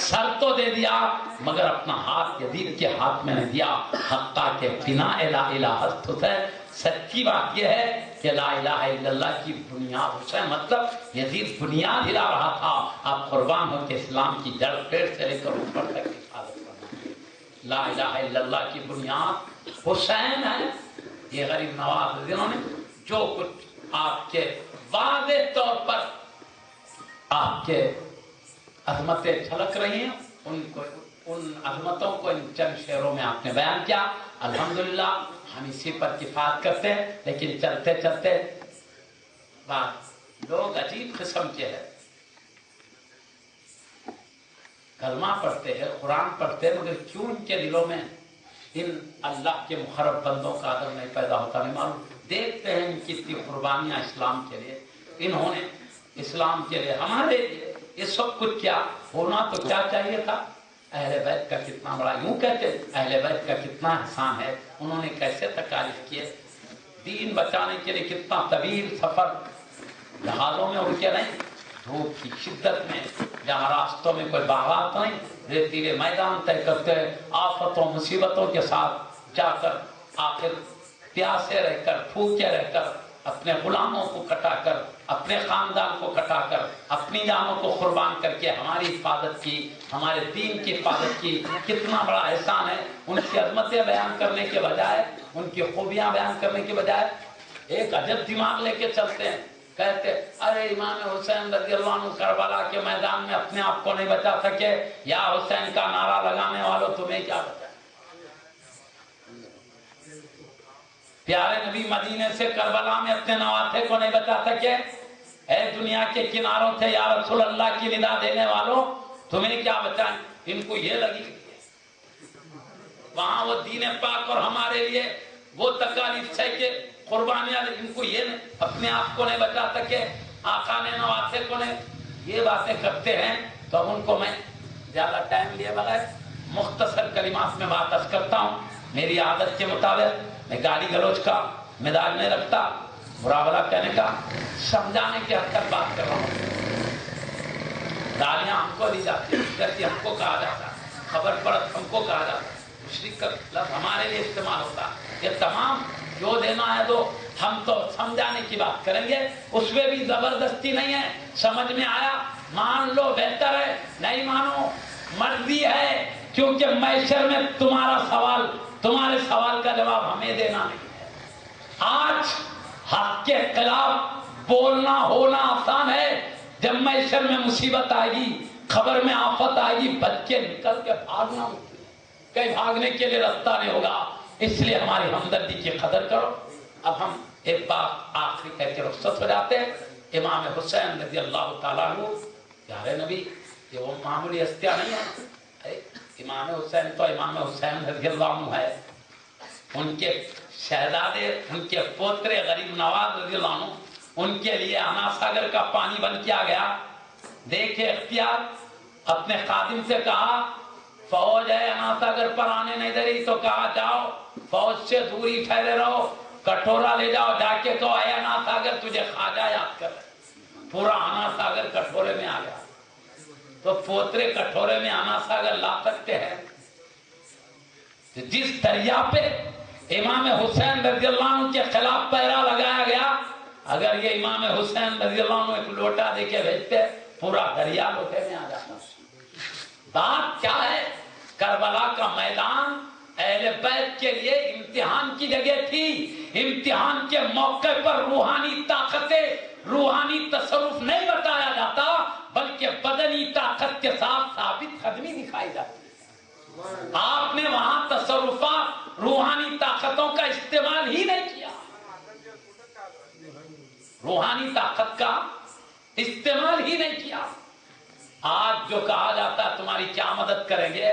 سر تو دے دیا مگر اپنا ہاتھ یزید کے ہاتھ میں نہیں دیا. حقا کے بنا لا الہ حسین. سچی بات یہ ہے کہ لا الہ الا اللہ کی بنیاد حسین مطلب یزید بنیاد ہلا رہا تھا. آپ قربان ہو کہ اسلام کی جڑ پیڑ سے لے کر اوپر تک حفاظت کرنا. لا الہ الا اللہ کی بنیاد حسین ہے. یہ غریب نواز جنہوں نے جو کچھ آپ کے واضح طور پر آپ کے عظمتیں جھلک رہی ہیں ان عظمتوں کو ان چند شعروں میں آپ نے بیان کیا. الحمدللہ ہم اسی پر کفایت کرتے ہیں. لیکن چلتے چلتے بات لوگ عجیب قسم کے ہیں. کلمہ پڑھتے ہیں قرآن پڑھتے ہیں مگر کیوں ان کے دلوں میں ان اللہ کے مخرب بندوں کا ادب نہیں پیدا ہوتا نہیں معلوم. دیکھتے ہیں ان کی اتنی قربانیاں اسلام کے لیے. انہوں نے اسلام کے لیے ہمارے لیے یہ سب کچھ کیا ہونا تو کیا چاہیے تھا. اہل بیت کا کتنا بڑا یوں کہتے اہل بیت کا کتنا احسان ہے. انہوں نے کیسے تکالیف کیے دین بچانے کے لیے. کتنا طویل سفر جہازوں میں اڑ کے نہیں دھوپ کی شدت میں جہاں راستوں میں کوئی باغات نہیں ریتیلے میدان طے کرتے آفتوں مصیبتوں کے ساتھ جا کر آخر پیاسے رہ کر بھوکے رہ کر اپنے غلاموں کو کٹا کر اپنے خاندان کو کٹا کر اپنی جانوں کو قربان کر کے ہماری حفاظت کی ہمارے دین کی حفاظت کی. کتنا بڑا احسان ہے. ان کی عظمتیں بیان کرنے کے بجائے ان کی خوبیاں بیان کرنے کے بجائے ایک عجب دماغ لے کے چلتے ہیں. کہتے ارے امام حسین رضی اللہ عنہ کربلا کے میدان میں اپنے آپ کو نہیں بچا سکے. یا حسین کا نعرہ لگانے والوں تمہیں کیا بچا. پیارے نبی مدینے سے کربلا میں اپنے نواسے کو نہیں بچا سکے. اے دنیا کے کناروں سے یا رسول اللہ کی ندا دینے والوں تمہیں کیا بچائیں. ان کو یہ لگی وہاں وہ دین پاک اور ہمارے لیے وہ تکالیف ہے کہ قربانیاں ان کو یہ اپنے آپ کو نہیں بچا سکے آقا نے نواسے کو نہیں. یہ باتیں کرتے ہیں تو ان کو میں زیادہ ٹائم لیے بغیر مختصر کلمات میں بات عرض کرتا ہوں. میری عادت کے مطابق میں گالی گلوچ کا مزاج نہیں رکھتا. برا بھلا کہنے کا سمجھانے کی حد تک بات کر رہا ہوں. گالیاں ہم کو دی جاتی ہیں ہم کو کہا جاتا خبر پرست ہم کو کہا جاتا مشرک کا لفظ ہمارے لیے استعمال ہوتا. یہ تمام جو دینا ہے تو ہم تو سمجھانے کی بات کریں گے. اس میں بھی زبردستی نہیں ہے. سمجھ میں آیا مان لو بہتر ہے نہیں مانو مرضی ہے. کیونکہ محشر میں تمہارے سوال کا جواب ہمیں دینا نہیں ہے. آج حق کے خلاف بولنا ہونا آسان ہے. جب محشر میں مصیبت آئے گی خبر میں آفت آئے گی بچ کے نکل کے بھاگنا کہیں بھاگنے کے لیے رستہ نہیں ہوگا. اس لیے ہماری ہمدردی کی قدر کرو. اب ہم ایک بات آخری کہہ کے رخصت ہو جاتے ہیں. امام حسین رضی اللہ تعالیٰ عنہ پیارے نبی یہ وہ معمولی ہستیاں نہیں ہیں. امام حسین تو امام حسین رضی اللہ عنہ ہے. ان کے شہزادے ان کے پوترے غریب نواز رضی اللہ عنہ ان کے لیے انا ساگر کا پانی بند کیا گیا. دیکھے اختیار اپنے خادم سے کہا فوج ہے انا ساگر پر آنے نہیں دے رہی تو کہا جاؤ فوج سے دوری ٹھہرے رہو. کٹورا لے جاؤ جا کے کہو اے انا ساگر تجھے خواجہ یاد کر. پورا انا ساگر کٹورے میں آ گیا. تو پوترے کٹورے میں انا ساگر لا سکتے ہیں. جس دریا پہ امام حسین رضی اللہ عنہ کے خلاف پہرا لگایا گیا اگر یہ امام حسین رضی اللہ عنہ ایک لوٹا دے کے بھیجتے پورا دریا لوٹے میں آ جاتا. بات کیا ہے کربلا کا میدان اہل بیت کے لیے امتحان کی جگہ تھی. امتحان کے موقع پر روحانی طاقتیں روحانی تصرف نہیں بتایا جاتا بلکہ بدنی طاقت کے ساتھ ثابت قدمی دکھائی جاتی. آپ نے وہاں تصرفات روحانی طاقتوں کا استعمال ہی نہیں کیا. روحانی طاقت کا استعمال ہی نہیں کیا. آج جو کہا جاتا ہے تمہاری کیا مدد کریں گے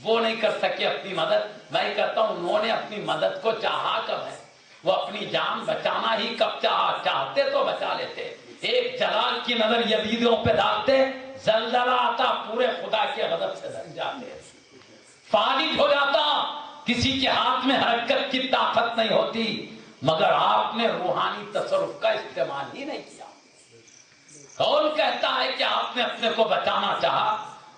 وہ نہیں کر سکے اپنی مدد. میں کہتا ہوں انہوں نے اپنی مدد کو چاہا کب ہے. وہ اپنی جان بچانا ہی کب چاہتے تو بچا لیتے. ایک جلال کی نظر یزیدیوں پہ ڈالتے زلزلہ آتا پورے خدا کے غضب سے ڈر جاتے فالج ہو جاتا. کسی کے ہاتھ میں حرکت کی طاقت نہیں ہوتی مگر آپ نے روحانی تصرف کا استعمال ہی نہیں کیا. کون کہتا ہے کہ آپ نے اپنے کو بچانا چاہا.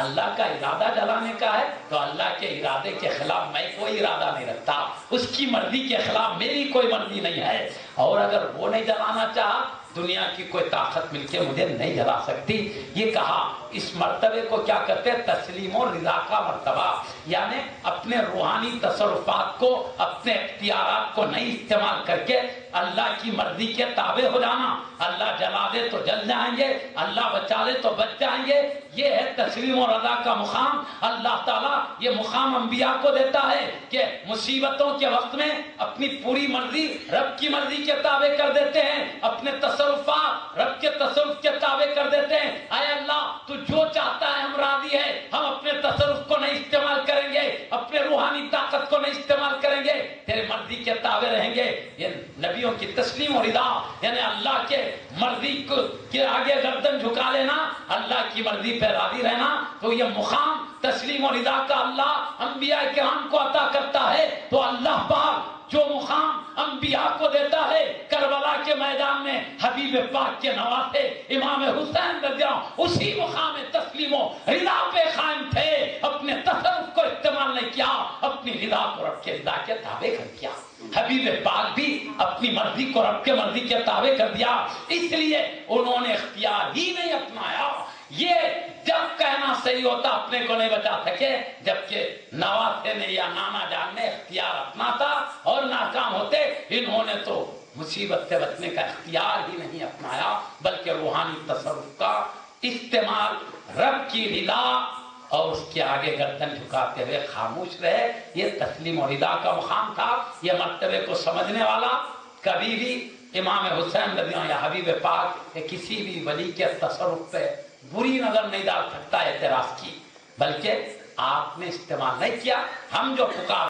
اللہ کا ارادہ جلانے کا ہے تو اللہ کے ارادے کے خلاف میں کوئی ارادہ نہیں رکھتا، اس کی مرضی کے خلاف میری کوئی مرضی نہیں ہے، اور اگر وہ نہیں جلانا چاہا دنیا کی کوئی طاقت مل کے مجھے نہیں جلا سکتی۔ یہ کہا اس مرتبے کو کیا کہتے ہیں؟ تسلیم و رضا کا مرتبہ، یعنی اپنے روحانی تصرفات کو، اپنے اختیارات کو نہیں استعمال کر کے اللہ کی مرضی کے تابع ہو جانا۔ اللہ جلا دے تو جل جائیں گے، اللہ بچا لے تو بچ جائیں گے، یہ ہے تسلیم و رضا کا مقام۔ اللہ تعالیٰ یہ مقام انبیاء کو دیتا ہے کہ مصیبتوں کے وقت میں اپنی پوری مرضی رب کی مرضی کے تابع کر دیتے ہیں، اپنے تصرفات رب کے تصرف کے تابع کر دیتے ہیں۔ اے اللہ تو جو چاہتا ہے ہم راضی ہیں، ہم اپنے تصرف کو نہیں استعمال کریں گے، اپنے روحانی طاقت کو نہیں استعمال کریں گے، تیرے مرضی کے تابع رہیں گے۔ یہ نبیوں کی تسلیم و رضا، یعنی اللہ کے مرضی کے آگے گردن جھکا لینا، اللہ کی مرضی پہ راضی رہنا، تو یہ مقام تسلیم و رضا کا اللہ انبیاء کرام کو عطا کرتا ہے۔ تو اللہ پاک جو مقام انبیاء کو دیتا ہے، کربلا کے میدان میں حبیب پاک کے نواسے امام حسین رضی اللہ عنہ اسی مقام تسلیم و رضا پہ قائم تھے، اپنے تصرف کو استعمال نہیں کیا، اپنی رضا کو رب کے رضا کے تابع کر دیا۔ حبیب پاک بھی اپنی مرضی کو رب کے مرضی کے تابع کر دیا، اس لیے انہوں نے اختیار ہی نہیں اپنایا۔ یہ جب کہنا صحیح ہوتا اپنے کو نہیں بچا سکے، جبکہ نواسے نے یا نانا جان نے اختیار اپنا تھا اور ناکام ہوتے، انہوں نے تو مصیبت سے بچنے کا اختیار ہی نہیں اپنایا، بلکہ روحانی تصرف کا استعمال، رب کی رضا اور اس کے آگے گردن جھکاتے ہوئے خاموش رہے۔ یہ تسلیم و رضا کا مقام تھا۔ یہ مرتبے کو سمجھنے والا کبھی بھی امام حسین رضی اللہ عنہ یا حبیب پاک یا کسی بھی ولی کے تصرف پہ بری نظر نہیں ڈال سکتا اعتراض کی، بلکہ آپ نے استعمال نہیں کیا۔ ہم جو پکار